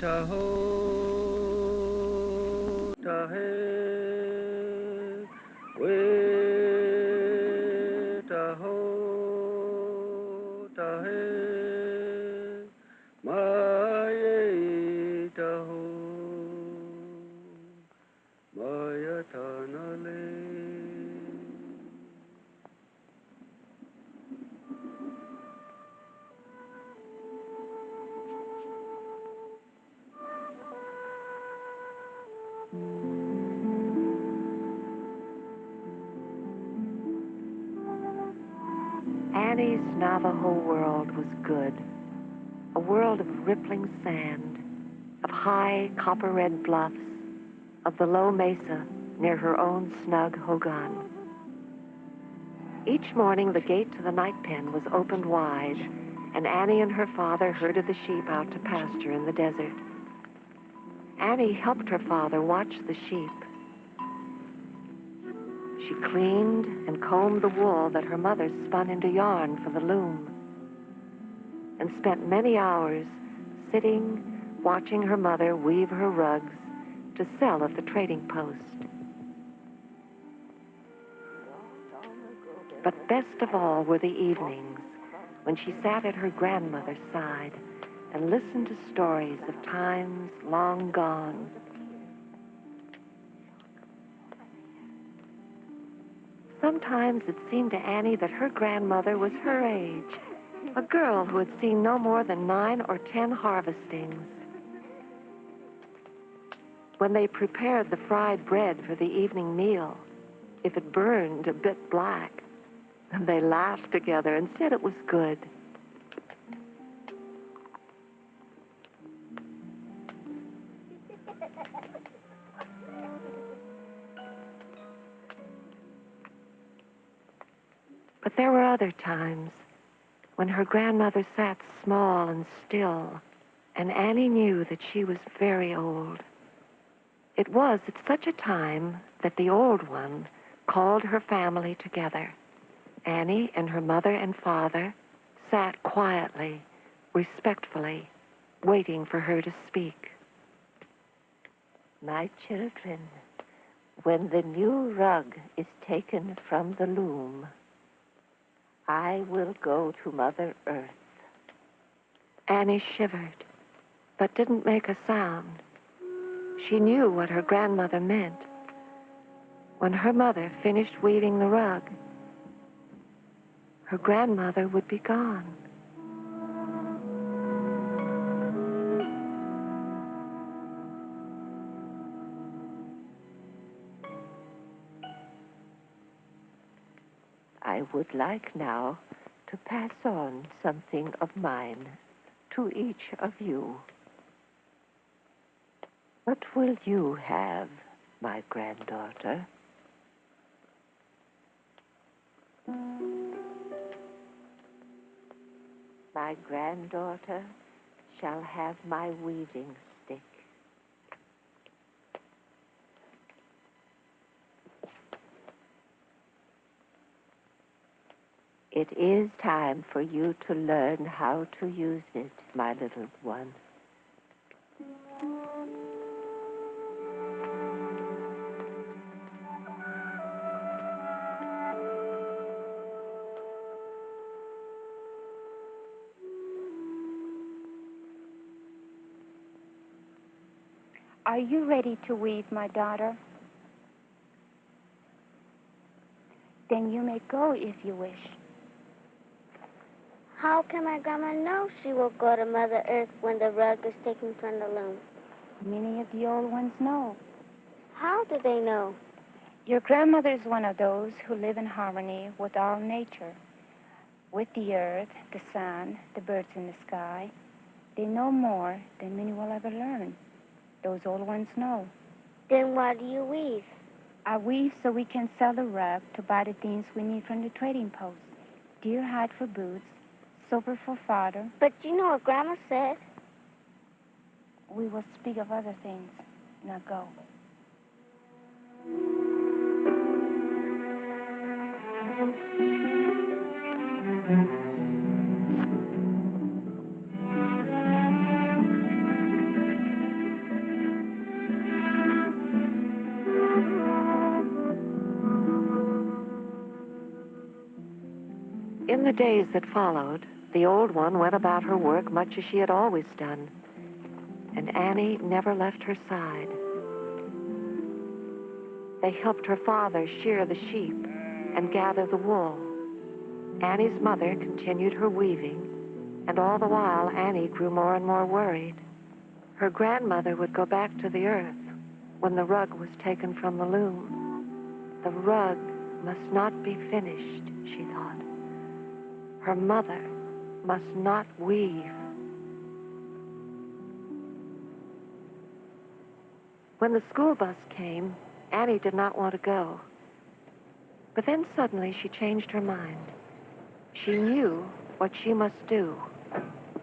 taho, tahe, we taho, tahe, maye taho, maya tanale. Annie's Navajo world was good, a world of rippling sand, of high copper-red bluffs, of the low mesa near her own snug hogan. Each morning the gate to the night pen was opened wide, and Annie and her father herded the sheep out to pasture in the desert. Annie helped her father watch the sheep. She cleaned and combed the wool that her mother spun into yarn for the loom, and spent many hours sitting, watching her mother weave her rugs to sell at the trading post. But best of all were the evenings when she sat at her grandmother's side and listened to stories of times long gone. Sometimes it seemed to Annie that her grandmother was her age, a girl who had seen no more than 9 or 10 harvestings. When they prepared the fried bread for the evening meal, if it burned a bit black, they laughed together and said it was good. But there were other times when her grandmother sat small and still, and Annie knew that she was very old. It was at such a time that the old one called her family together. Annie and her mother and father sat quietly, respectfully, waiting for her to speak. My children, when the new rug is taken from the loom, I will go to Mother Earth. Annie shivered, but didn't make a sound. She knew what her grandmother meant. When her mother finished weaving the rug, her grandmother would be gone. I would like now to pass on something of mine to each of you. What will you have, my granddaughter? My granddaughter shall have my weaving stick. It is time for you to learn how to use it, my little one. Are you ready to weave, my daughter? Then you may go if you wish. How can my grandma know she will go to Mother Earth when the rug is taken from the loom? Many of the old ones know. How do they know? Your grandmother is one of those who live in harmony with all nature, with the earth, the sun, the birds in the sky. They know more than many will ever learn. Those old ones know. Then why do you weave? I weave so we can sell the rug to buy the things we need from the trading post. Deer hide for boots, silver for fodder. But you know what Grandma said. We will speak of other things. Now go. In the days that followed, the old one went about her work much as she had always done, and Annie never left her side. They helped her father shear the sheep and gather the wool. Annie's mother continued her weaving, and all the while Annie grew more and more worried. Her grandmother would go back to the earth when the rug was taken from the loom. The rug must not be finished, she thought. Her mother must not weave. When the school bus came, Annie did not want to go. But then suddenly she changed her mind. She knew what she must do.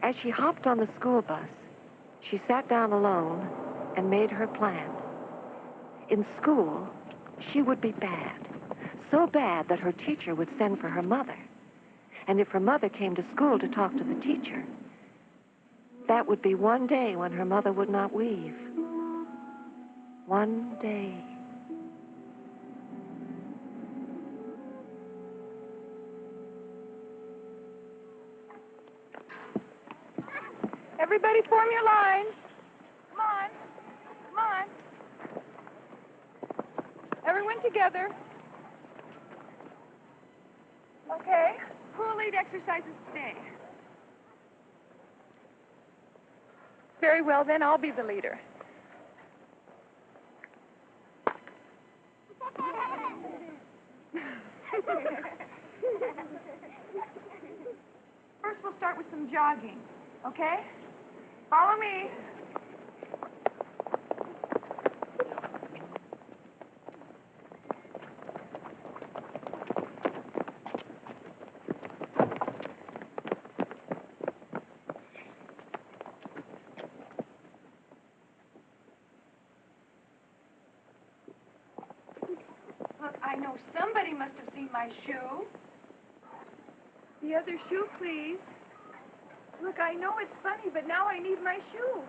As she hopped on the school bus, she sat down alone and made her plan. In school, she would be bad. So bad that her teacher would send for her mother. And if her mother came to school to talk to the teacher, that would be one day when her mother would not weave. One day. Everybody form your lines. Come on. Come on. Everyone together. Okay. Who will lead exercises today? Very well, then I'll be the leader. First, we'll start with some jogging, okay? Follow me. Look, I know somebody must have seen my shoe. The other shoe, please. Look, I know it's funny, but now I need my shoe.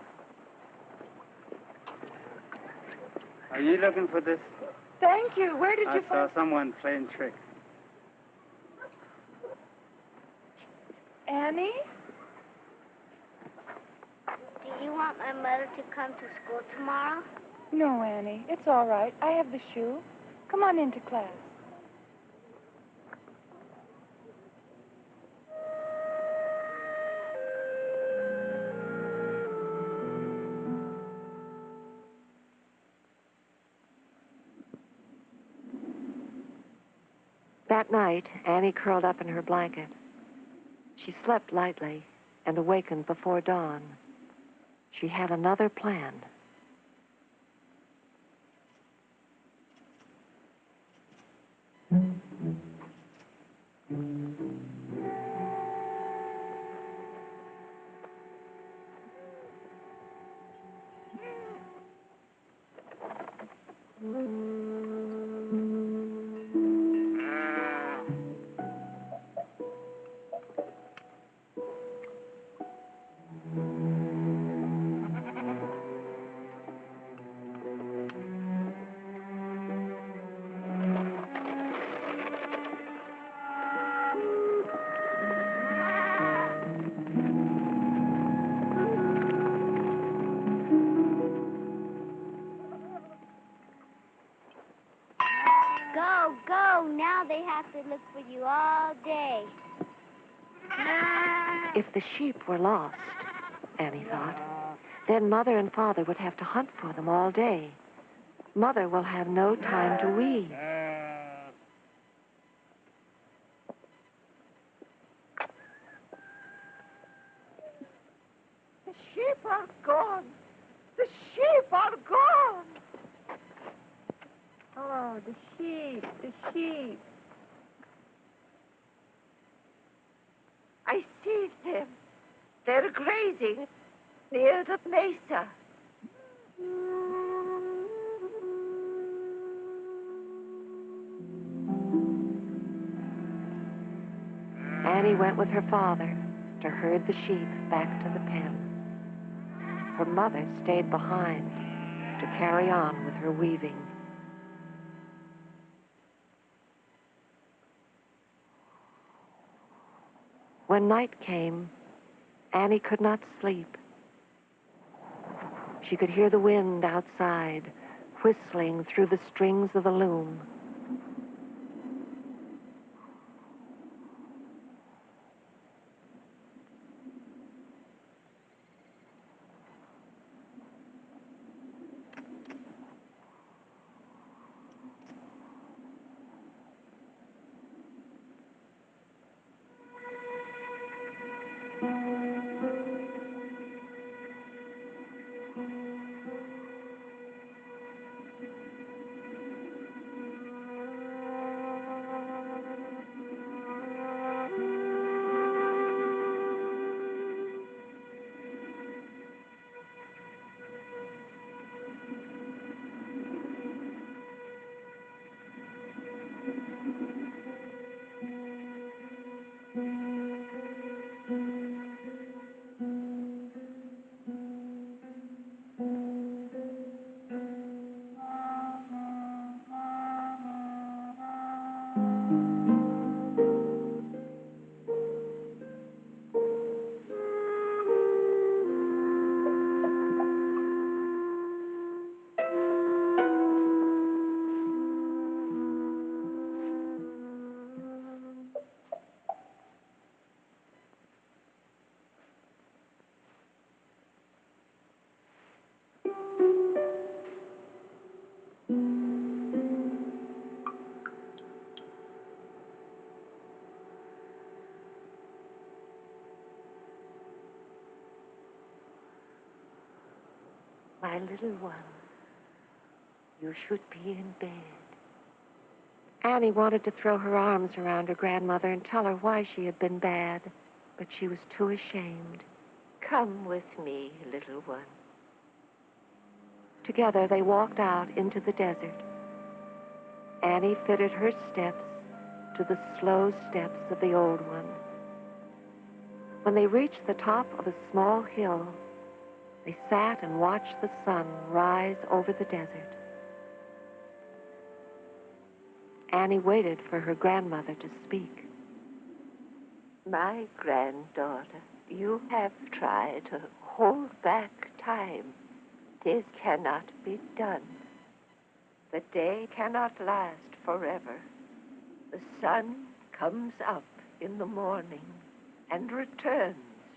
Are you looking for this? Thank you. Where did you I saw find... someone playing tricks. Annie? Do you want my mother to come to school tomorrow? No, Annie. It's all right. I have the shoe. Come on into class. That night, Annie curled up in her blanket. She slept lightly and awakened before dawn. She had another plan. Go, go. Now they have to look for you all day. If the sheep were lost, Annie thought, then Mother and Father would have to hunt for them all day. Mother will have no time to weave. The sheep are gone. The sheep are gone. Oh, the sheep, the sheep. I see them. They're grazing near the mesa. Annie went with her father to herd the sheep back to the pen. Her mother stayed behind to carry on with her weaving. when night came, Annie could not sleep. She could hear the wind outside, whistling through the strings of the loom. My little one, you should be in bed. Annie wanted to throw her arms around her grandmother and tell her why she had been bad, but she was too ashamed. Come with me, little one. Together they walked out into the desert. Annie fitted her steps to the slow steps of the old one. When they reached the top of a small hill, they sat and watched the sun rise over the desert. Annie waited for her grandmother to speak. My granddaughter, you have tried to hold back time. This cannot be done. The day cannot last forever. The sun comes up in the morning and returns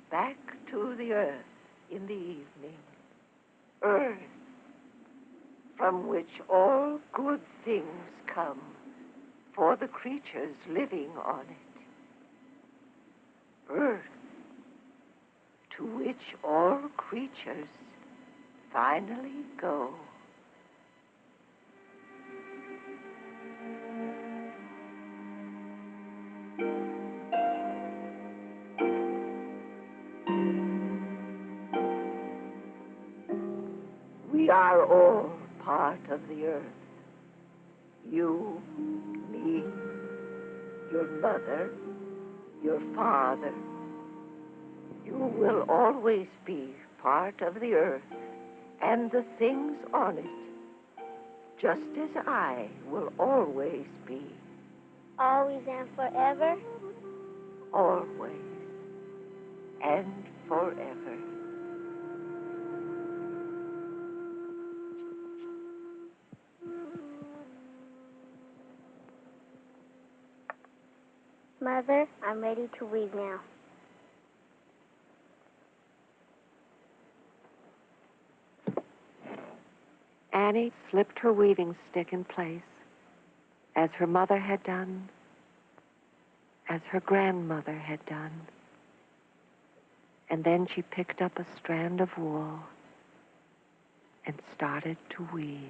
back to the earth in the evening. Earth, from which all good things come for the creatures living on it. Earth, to which all creatures finally go. We are all part of the earth. You, me, your mother, your father. You will always be part of the earth and the things on it, just as I will always be. Always and forever? Always and forever. Mother, I'm ready to weave now. Annie slipped her weaving stick in place, as her mother had done, as her grandmother had done. And then she picked up a strand of wool and started to weave.